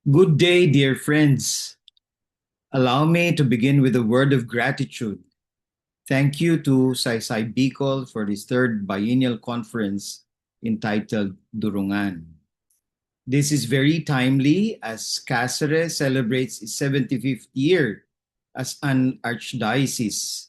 Good day, dear friends. Allow me to begin with a word of gratitude. Thank you to Saysay Bikol for this third biennial conference entitled Durungán. This is very timely as Caceres celebrates its 75th year as an archdiocese.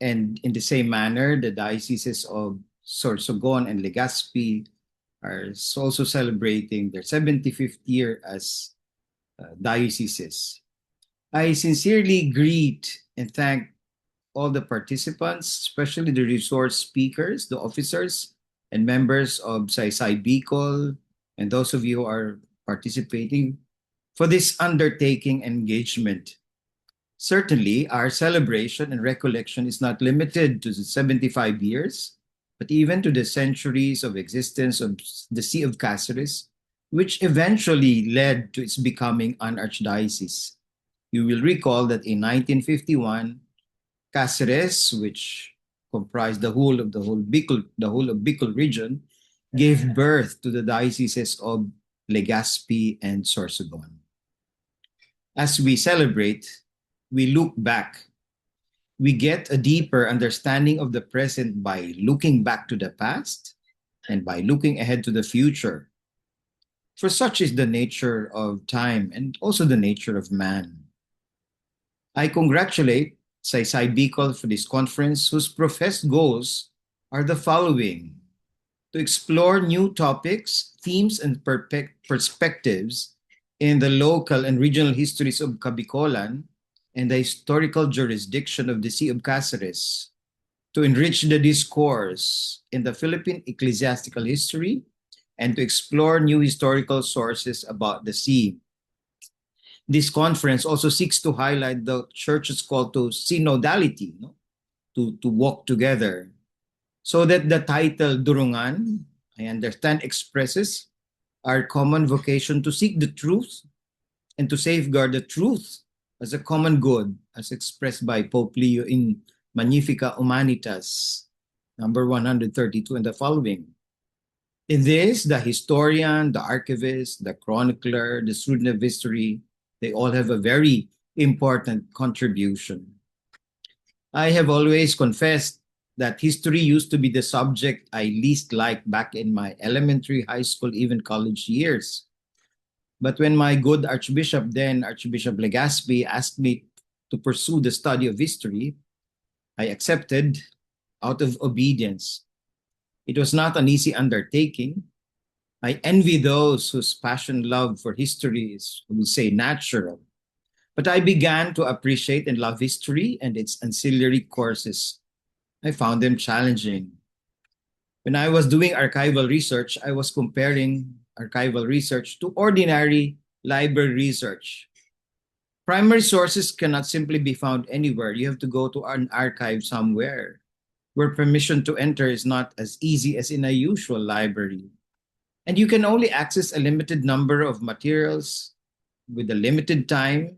And in the same manner, the dioceses of Sorsogon and Legazpi are also celebrating their 75th year as dioceses. I sincerely greet and thank all the participants, especially the resource speakers, the officers, and members of Saysay Bicol, and those of you who are participating for this undertaking engagement. Certainly, our celebration and recollection is not limited to the 75 years, but even to the centuries of existence of the See of Caceres, which eventually led to its becoming an archdiocese. You will recall that in 1951, Caceres, which comprised the whole of Bicol region, gave birth to the dioceses of Legazpi and Sorsogon. As we celebrate, we look back. We get a deeper understanding of the present by looking back to the past and by looking ahead to the future. For such is the nature of time and also the nature of man. I congratulate Saysay Bicol for this conference, whose professed goals are the following: to explore new topics, themes, and perspectives in the local and regional histories of Cabicolan and the historical jurisdiction of the Sea of Caceres, to enrich the discourse in the Philippine ecclesiastical history, and to explore new historical sources about the sea. This conference also seeks to highlight the church's call to synodality, no? to walk together. So that the title Durungan, I understand, expresses our common vocation to seek the truth and to safeguard the truth as a common good, as expressed by Pope Leo in Magnifica Humanitas, number 132, and the following. In this, the historian, the archivist, the chronicler, the student of history, they all have a very important contribution. I have always confessed that history used to be the subject I least liked back in my elementary, high school, even college years. But when my good Archbishop, then Archbishop Legazpi, asked me to pursue the study of history, I accepted out of obedience. It was not an easy undertaking. I envy those whose passion love for history is, we would say, natural. But I began to appreciate and love history and its ancillary courses. I found them challenging. When I was doing archival research, I was comparing archival research to ordinary library research. Primary sources cannot simply be found anywhere. You have to go to an archive somewhere where permission to enter is not as easy as in a usual library. And you can only access a limited number of materials with a limited time.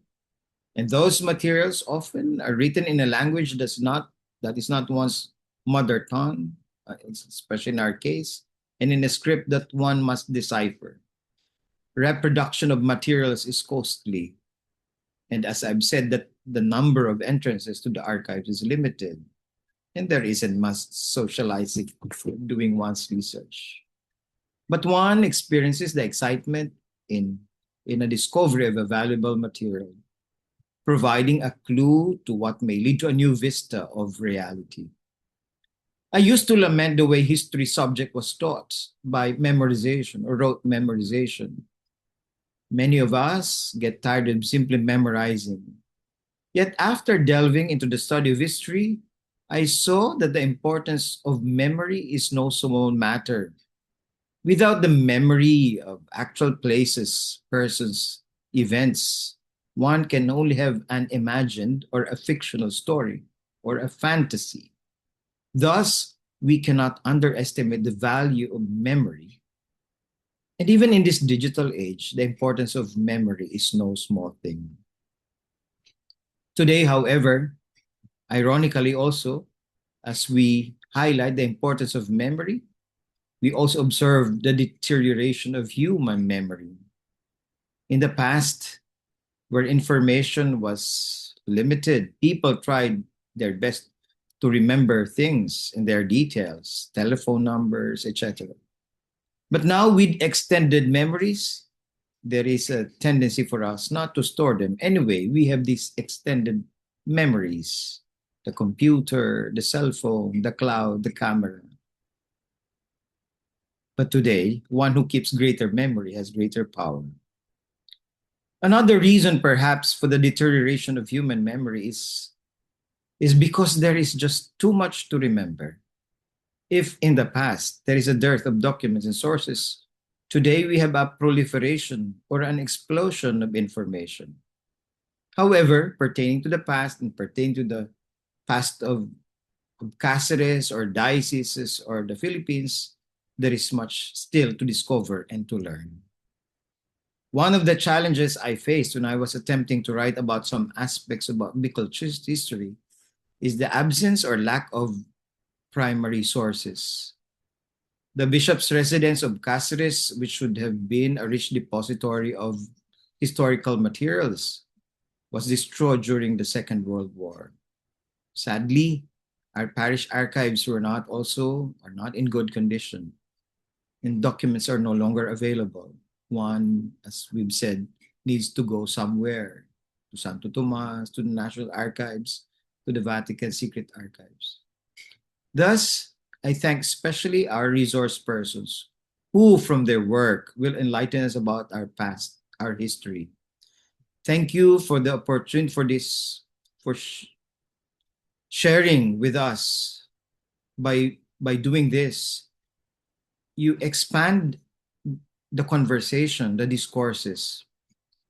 And those materials often are written in a language that is not one's mother tongue, especially in our case, and in a script that one must decipher. Reproduction of materials is costly. And as I've said, that the number of entrances to the archives is limited. And there isn't much socializing doing one's research. But one experiences the excitement in a discovery of a valuable material, providing a clue to what may lead to a new vista of reality. I used to lament the way history subject was taught by memorization or rote memorization. Many of us get tired of simply memorizing. Yet after delving into the study of history, I saw that the importance of memory is no small matter. Without the memory of actual places, persons, events, one can only have an imagined or a fictional story or a fantasy. Thus, we cannot underestimate the value of memory. And even in this digital age, the importance of memory is no small thing. Today, however, ironically also, as we highlight the importance of memory, we also observe the deterioration of human memory. In the past, where information was limited, people tried their best to remember things in their details, telephone numbers, etc. But now with extended memories, there is a tendency for us not to store them. Anyway, we have these extended memories, the computer, the cell phone, the cloud, the camera. But today, one who keeps greater memory has greater power. Another reason, perhaps, for the deterioration of human memory is because there is just too much to remember. If in the past there is a dearth of documents and sources, today we have a proliferation or an explosion of information. However, pertaining to the past and pertaining to the past of Caceres or dioceses or the Philippines, there is much still to discover and to learn. One of the challenges I faced when I was attempting to write about some aspects about Bikol history is the absence or lack of primary sources. The bishop's residence of Caceres, which should have been a rich depository of historical materials, was destroyed during the Second World War. Sadly, our parish archives are not in good condition, and documents are no longer available. One, as we've said, needs to go somewhere, to Santo Tomas, to the National Archives, to the Vatican Secret Archives. Thus, I thank especially our resource persons who, from their work, will enlighten us about our past, our history. Thank you for the opportunity for sharing with us. By doing this, you expand the conversation, the discourses,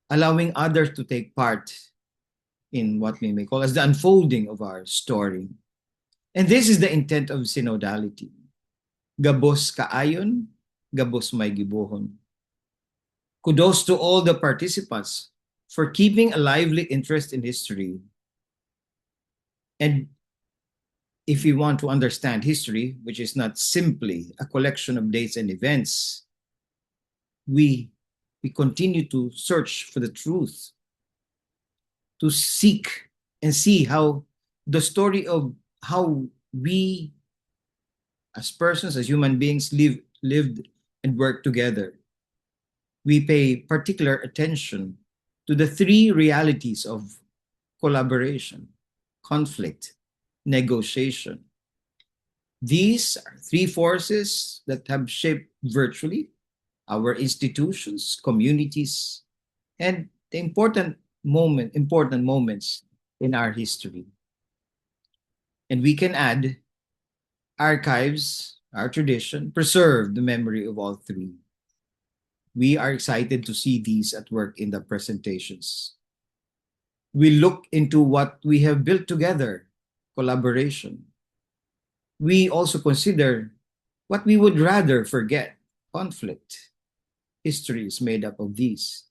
allowing others to take part in what we may call as the unfolding of our story. And this is the intent of synodality. Gabos kaayon, gabos may gibohon. Kudos to all the participants for keeping a lively interest in history. And if we want to understand history, which is not simply a collection of dates and events, we continue to search for the truth, to seek and see how the story of how we as persons, as human beings, lived and worked together. We pay particular attention to the three realities of collaboration, conflict, negotiation. These are three forces that have shaped virtually our institutions, communities, and the important moments in our history. And we can add archives, our tradition, preserve the memory of all three. We are excited to see these at work in the presentations. We look into what we have built together, collaboration. We also consider what we would rather forget, conflict. History is made up of these.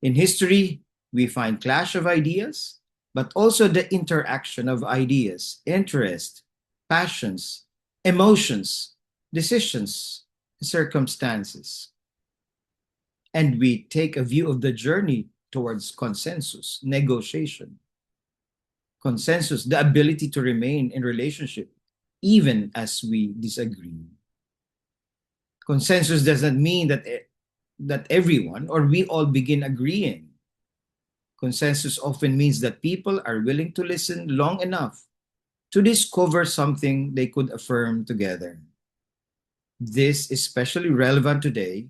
In history, we find clash of ideas, but also the interaction of ideas, interest, passions, emotions, decisions, circumstances. And we take a view of the journey towards consensus, negotiation. Consensus, the ability to remain in relationship, even as we disagree. Consensus doesn't mean that everyone or we all begin agreeing. Consensus often means that people are willing to listen long enough to discover something they could affirm together. This is especially relevant today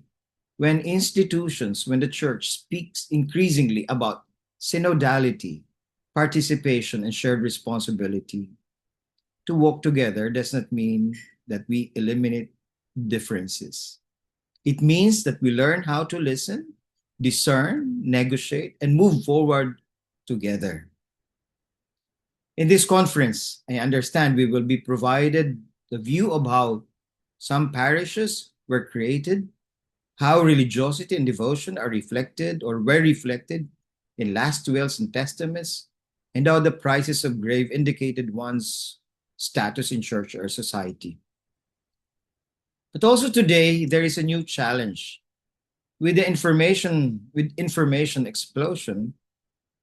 when the church speaks increasingly about synodality, participation, and shared responsibility. To walk together does not mean that we eliminate differences. It means that we learn how to listen, discern, negotiate, and move forward together. In this conference, I understand we will be provided the view of how some parishes were created, how religiosity and devotion are reflected or were reflected in last wills and testaments, and how the prices of grave indicated one's status in church or society. But also today, there is a new challenge. With information explosion,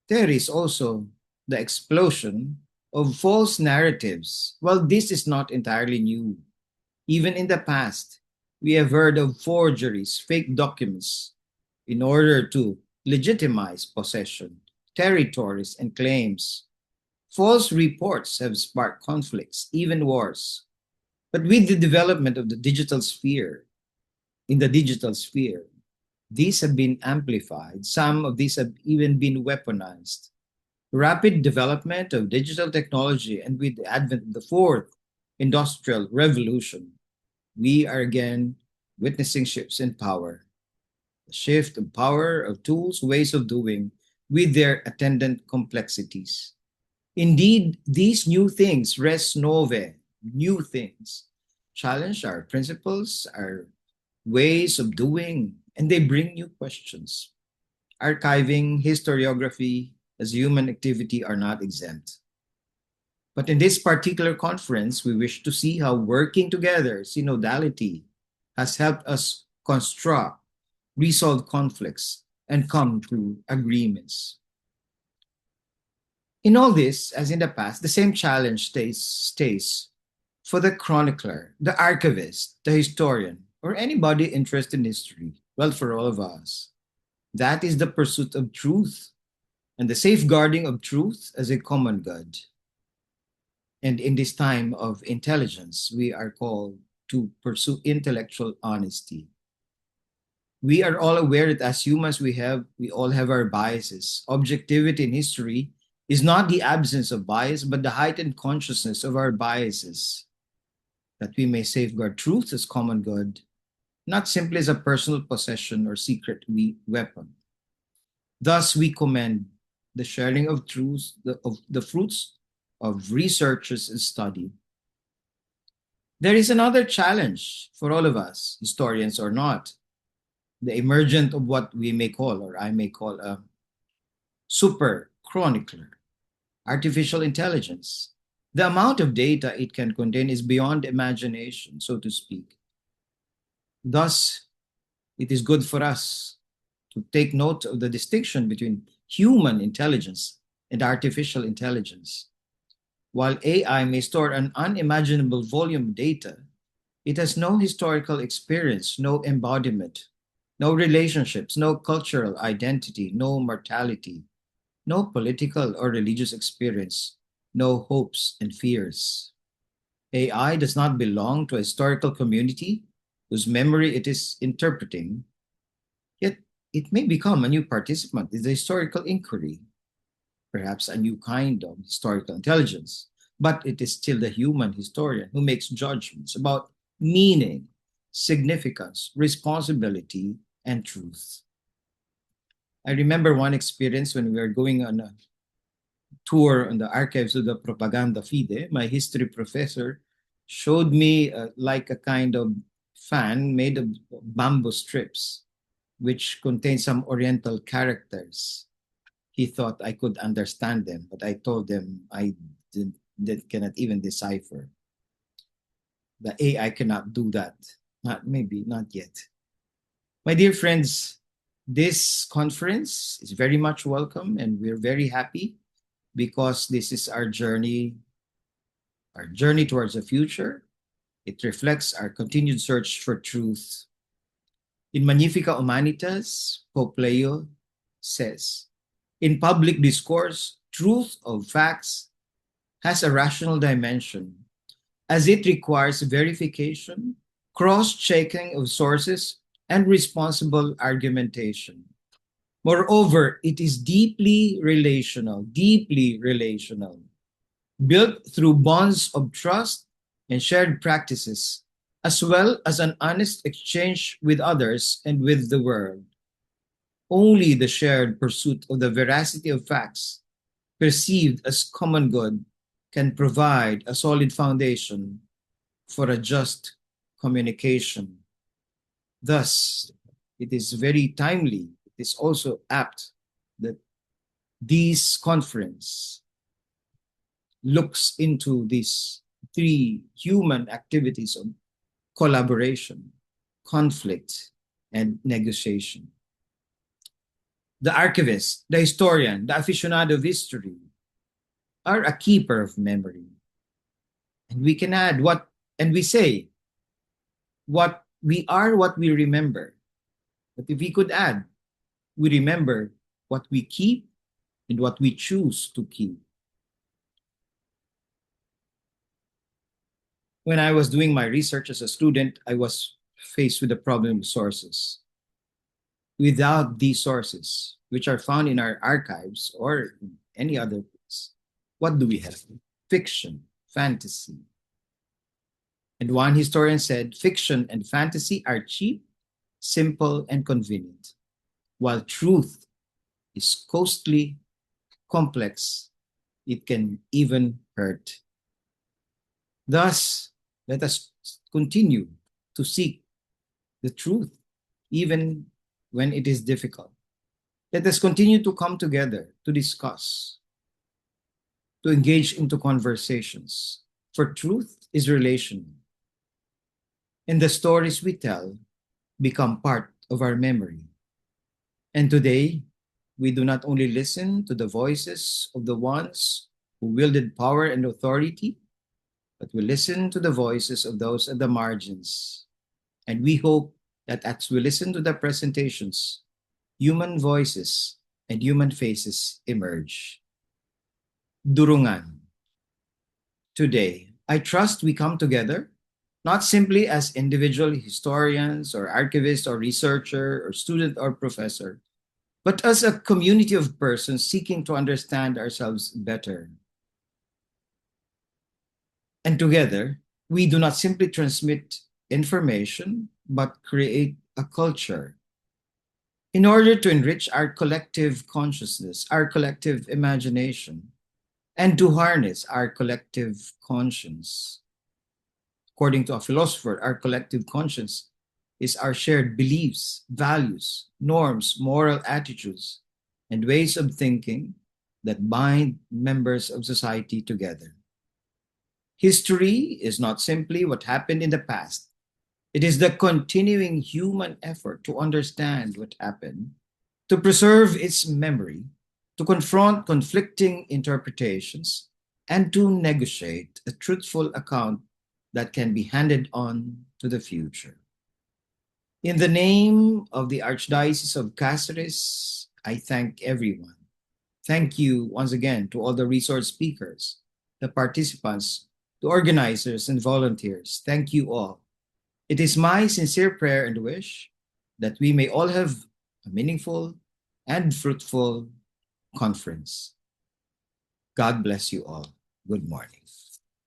there is also the explosion of false narratives. Well, this is not entirely new. Even in the past, we have heard of forgeries, fake documents, in order to legitimize possession, territories, and claims. False reports have sparked conflicts, even wars. But with the development of in the digital sphere, these have been amplified. Some of these have even been weaponized. Rapid development of digital technology and with the advent of the fourth industrial revolution, we are again witnessing shifts in power. The shift of power of tools, ways of doing, with their attendant complexities. Indeed, these new things, res nove, new things, challenge our principles, our ways of doing, and they bring new questions. Archiving, historiography, as human activity are not exempt. But in this particular conference, we wish to see how working together, synodality, has helped us construct, resolve conflicts, and come to agreements. In all this, as in the past, the same challenge stays for the chronicler, the archivist, the historian, or anybody interested in history. Well, for all of us, that is the pursuit of truth and the safeguarding of truth as a common good. And in this time of intelligence, we are called to pursue intellectual honesty. We are all aware that as humans, we all have our biases. Objectivity in history is not the absence of bias, but the heightened consciousness of our biases, that we may safeguard truth as common good, not simply as a personal possession or secret weapon. Thus, we commend the sharing of truths, of the fruits of researches and study. There is another challenge for all of us, historians or not, the emergent of what we may call, or I may call, a super chronicler, artificial intelligence. The amount of data it can contain is beyond imagination, so to speak. Thus, it is good for us to take note of the distinction between human intelligence and artificial intelligence. While AI may store an unimaginable volume of data, it has no historical experience, no embodiment, no relationships, no cultural identity, no mortality, no political or religious experience, no hopes and fears. AI does not belong to a historical community whose memory it is interpreting, yet it may become a new participant in the historical inquiry, perhaps a new kind of historical intelligence, but it is still the human historian who makes judgments about meaning, significance, responsibility, and truth. I remember one experience when we were going on a tour on the archives of the Propaganda Fide. My history professor showed me like a kind of fan made of bamboo strips, which contained some Oriental characters. He thought I could understand them, but I told them I cannot even decipher. The AI cannot do that. Not yet. My dear friends, this conference is very much welcome, and we're very happy because this is our journey towards the future. It reflects our continued search for truth. In Magnifica Humanitas, Pope Leo says, in public discourse, truth of facts has a rational dimension, as it requires verification, cross-checking of sources, and responsible argumentation. Moreover, it is deeply relational, built through bonds of trust and shared practices, as well as an honest exchange with others and with the world. Only the shared pursuit of the veracity of facts, perceived as common good, can provide a solid foundation for a just communication. Thus, it is very timely, it is also apt that this conference looks into these three human activities of collaboration, conflict, and negotiation. The archivist, the historian, the aficionado of history are a keeper of memory. And we can add and we say, what we are, what we remember. But if we could add, we remember what we keep and what we choose to keep. When I was doing my research as a student, I was faced with the problem of sources. Without these sources, which are found in our archives or in any other place, what do we have? Fiction, fantasy. And one historian said, fiction and fantasy are cheap, simple, and convenient, while truth is costly, complex, it can even hurt. Thus, let us continue to seek the truth, even when it is difficult. Let us continue to come together to discuss, to engage into conversations, for truth is relational. And the stories we tell become part of our memory. And today, we do not only listen to the voices of the ones who wielded power and authority, but we listen to the voices of those at the margins. And we hope that as we listen to the presentations, human voices and human faces emerge. Durungán. Today, I trust we come together, not simply as individual historians or archivists or researcher or student or professor, but as a community of persons seeking to understand ourselves better. And together, we do not simply transmit information, but create a culture in order to enrich our collective consciousness, our collective imagination, and to harness our collective conscience. According to a philosopher, our collective conscience is our shared beliefs, values, norms, moral attitudes, and ways of thinking that bind members of society together. History is not simply what happened in the past. It is the continuing human effort to understand what happened, to preserve its memory, to confront conflicting interpretations, and to negotiate a truthful account that can be handed on to the future. In the name of the Archdiocese of Caceres, I thank everyone. Thank you once again to all the resource speakers, the participants, the organizers, and volunteers. Thank you all. It is my sincere prayer and wish that we may all have a meaningful and fruitful conference. God bless you all. Good morning.